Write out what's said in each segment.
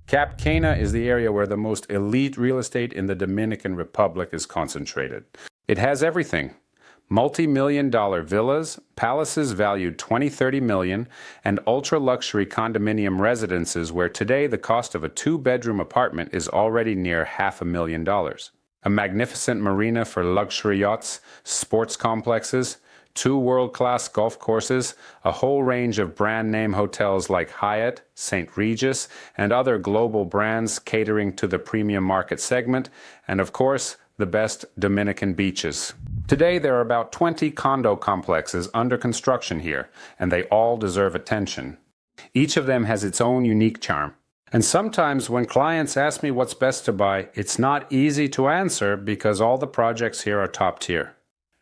Cap Cana is the area where the most elite real estate in the Dominican Republic is concentrated. It has everything. Multi-million-dollar villas, palaces valued 20-30 million, and ultra-luxury condominium residences where today the cost of a two-bedroom apartment is already near $500,000. A magnificent marina for luxury yachts, sports complexes, two world-class golf courses, a whole range of brand-name hotels like Hyatt, St. Regis, and other global brands catering to the premium market segment, and of course, the best Dominican beaches. Today, there are about 20 condo complexes under construction here, and they all deserve attention. Each of them has its own unique charm. And sometimes when clients ask me what's best to buy, it's not easy to answer because all the projects here are top tier.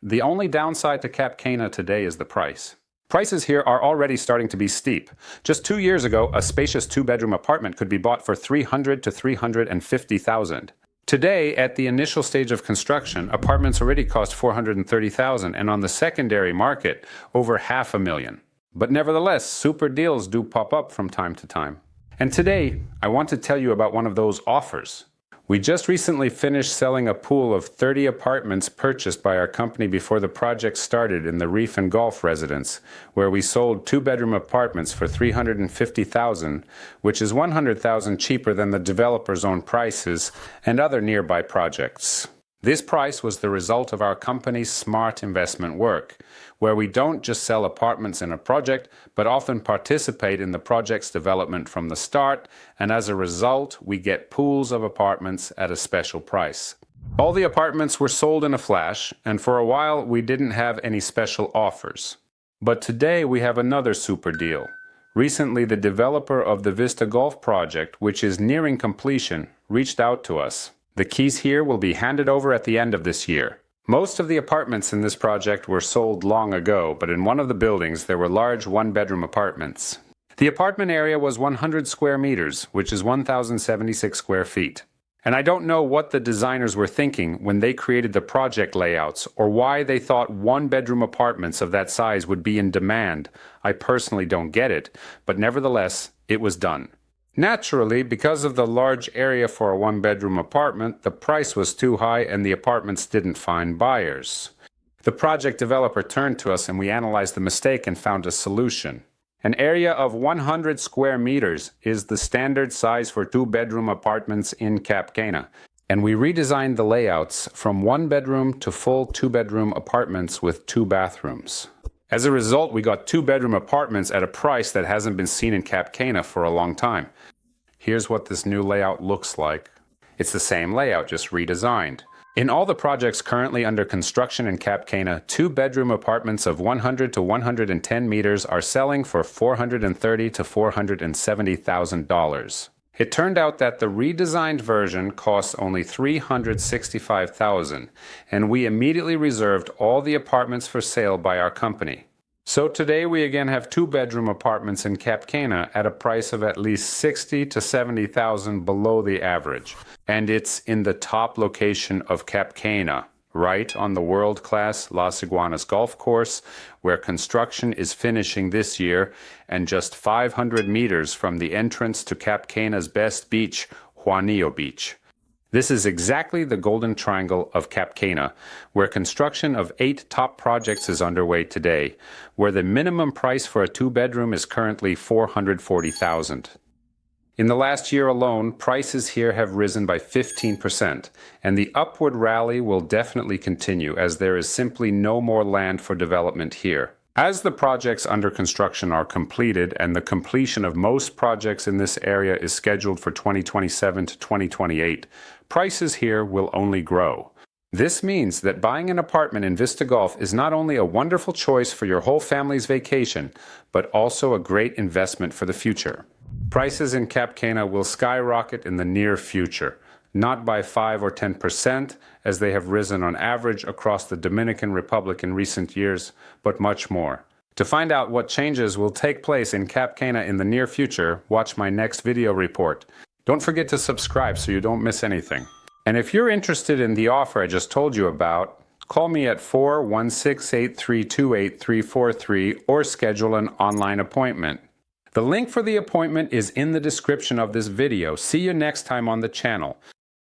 The only downside to Cap Cana today is the price. Prices here are already starting to be steep. Just 2 years ago, a spacious two-bedroom apartment could be bought for $300,000 to $350,000. Today, at the initial stage of construction, apartments already cost $430,000, and on the secondary market, over $500,000. But nevertheless, super deals do pop up from time to time. And today, I want to tell you about one of those offers. We just recently finished selling a pool of 30 apartments purchased by our company before the project started in the Reef and Golf residence, where we sold two-bedroom apartments for $350,000, which is $100,000 cheaper than the developer's own prices and other nearby projects. This price was the result of our company's smart investment work, where we don't just sell apartments in a project, but often participate in the project's development from the start, and as a result, we get pools of apartments at a special price. All the apartments were sold in a flash, and for a while we didn't have any special offers. But today we have another super deal. Recently, the developer of the Vista Golf project, which is nearing completion, reached out to us. The keys here will be handed over at the end of this year. Most of the apartments in this project were sold long ago, but in one of the buildings there were large one-bedroom apartments. The apartment area was 100 square meters, which is 1,076 square feet. And I don't know what the designers were thinking when they created the project layouts, or why they thought one-bedroom apartments of that size would be in demand. I personally don't get it, but nevertheless, it was done. Naturally, because of the large area for a one-bedroom apartment, the price was too high and the apartments didn't find buyers. The project developer turned to us and we analyzed the mistake and found a solution. An area of 100 square meters is the standard size for two-bedroom apartments in Cap Cana, and we redesigned the layouts from one-bedroom to full two-bedroom apartments with 2 bathrooms. As a result, we got two-bedroom apartments at a price that hasn't been seen in Cap Cana for a long time. Here's what this new layout looks like. It's the same layout, just redesigned. In all the projects currently under construction in Cap Cana, two-bedroom apartments of 100 to 110 meters are selling for $430,000 to $470,000. It turned out that the redesigned version costs only $365,000, and we immediately reserved all the apartments for sale by our company. So today we again have two-bedroom apartments in Cap Cana at a price of at least $60,000 to $70,000 below the average, and it's in the top location of Cap Cana, right on the world-class Las Iguanas golf course, where construction is finishing this year, and just 500 meters from the entrance to Cap Cana's best beach, Juanillo Beach. This is exactly the golden triangle of Cap Cana, where construction of 8 top projects is underway today, where the minimum price for a two-bedroom is currently $440,000. In the last year alone, prices here have risen by 15%, and the upward rally will definitely continue as there is simply no more land for development here. As the projects under construction are completed and the completion of most projects in this area is scheduled for 2027 to 2028, prices here will only grow. This means that buying an apartment in Vista Golf is not only a wonderful choice for your whole family's vacation, but also a great investment for the future. Prices in Cap Cana will skyrocket in the near future, not by 5 or 10%, as they have risen on average across the Dominican Republic in recent years, but much more. To find out what changes will take place in Cap Cana in the near future, watch my next video report. Don't forget to subscribe so you don't miss anything. And if you're interested in the offer I just told you about, call me at 416-832-8343 or schedule an online appointment. The link for the appointment is in the description of this video. See you next time on the channel.